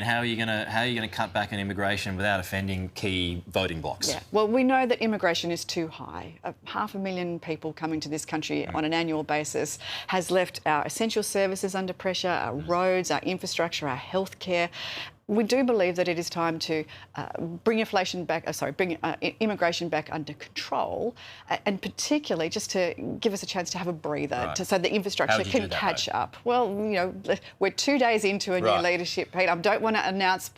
how are you going to cut back on immigration without offending key voting blocs? Yeah, well, we know that immigration is too high. 500,000 people coming to this country on an annual basis has left our essential services under pressure, our roads, our infrastructure, our healthcare. We do believe that it is time to bring immigration back under control, and particularly just to give us a chance to have a breather, so the infrastructure can catch up. Well, you know, we're 2 days into a new leadership, Pete. I don't want to announce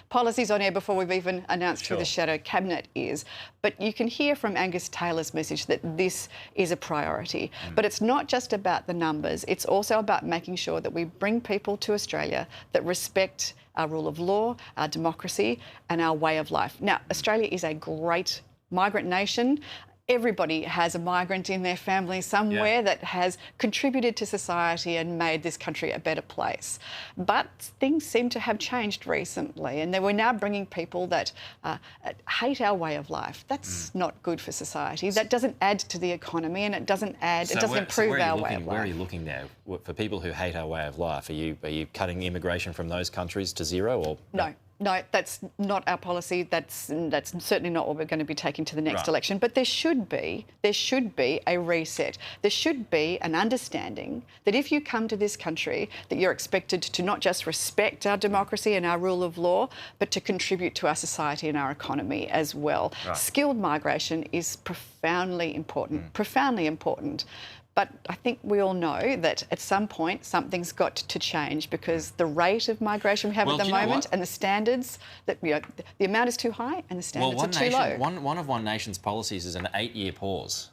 policies on air before we've even announced who the shadow cabinet is. But you can hear from Angus Taylor's message that this is a priority. But it's not just about the numbers. It's also about making sure that we bring people to Australia that respect our rule of law, our democracy and our way of life. Now, Australia is a great migrant nation. Everybody has a migrant in their family somewhere that has contributed to society and made this country a better place. But things seem to have changed recently, and we're now bringing people that hate our way of life. That's not good for society. That doesn't add to the economy, and it doesn't improve our way of life. Where are you looking now? For people who hate our way of life, are you cutting immigration from those countries to zero? Or no? No, that's not our policy. That's certainly not what we're going to be taking to the next election. But there should be a reset. There should be an understanding that if you come to this country, that you're expected to not just respect our democracy and our rule of law, but to contribute to our society and our economy as well. Skilled migration is profoundly important. Profoundly important. But I think we all know that at some point something's got to change, because the rate of migration we have at the moment and the standards, that the amount is too high and the standards are too low. One of One Nation's policies is an 8-year pause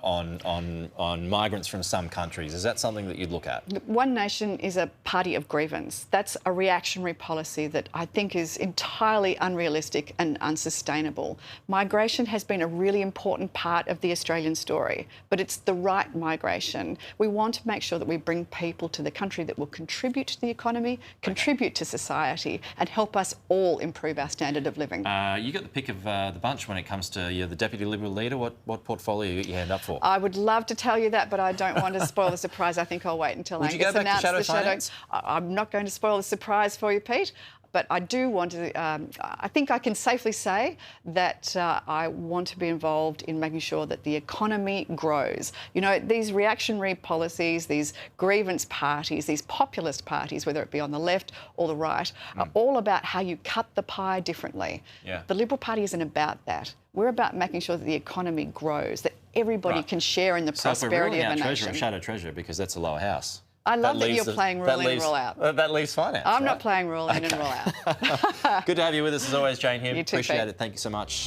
on migrants from some countries. Is that something that you'd look at? One Nation is a party of grievance. That's a reactionary policy that I think is entirely unrealistic and unsustainable. Migration has been a really important part of the Australian story, but it's the right migration. We want to make sure that we bring people to the country that will contribute to the economy, contribute to society, and help us all improve our standard of living. You got the pick of the bunch when it comes to the Deputy Liberal Leader. What portfolio you got your hand up for? I would love to tell you that, but I don't want to spoil the surprise. I think I'll wait until Angus announces the shadow. I'm not going to spoil the surprise for you, Pete. But I do want to, I think I can safely say that I want to be involved in making sure that the economy grows. You know, these reactionary policies, these grievance parties, these populist parties, whether it be on the left or the right, are all about how you cut the pie differently. The Liberal Party isn't about that. We're about making sure that the economy grows, that everybody can share in the prosperity of a nation. Treasure and shadow treasure, because that's a lower house. I love that you're playing rule in, rule out. That leaves finance. I'm not playing rule in and rule out. Good to have you with us as always, Jane Hume. You too, Appreciate Pete. it. Thank you so much.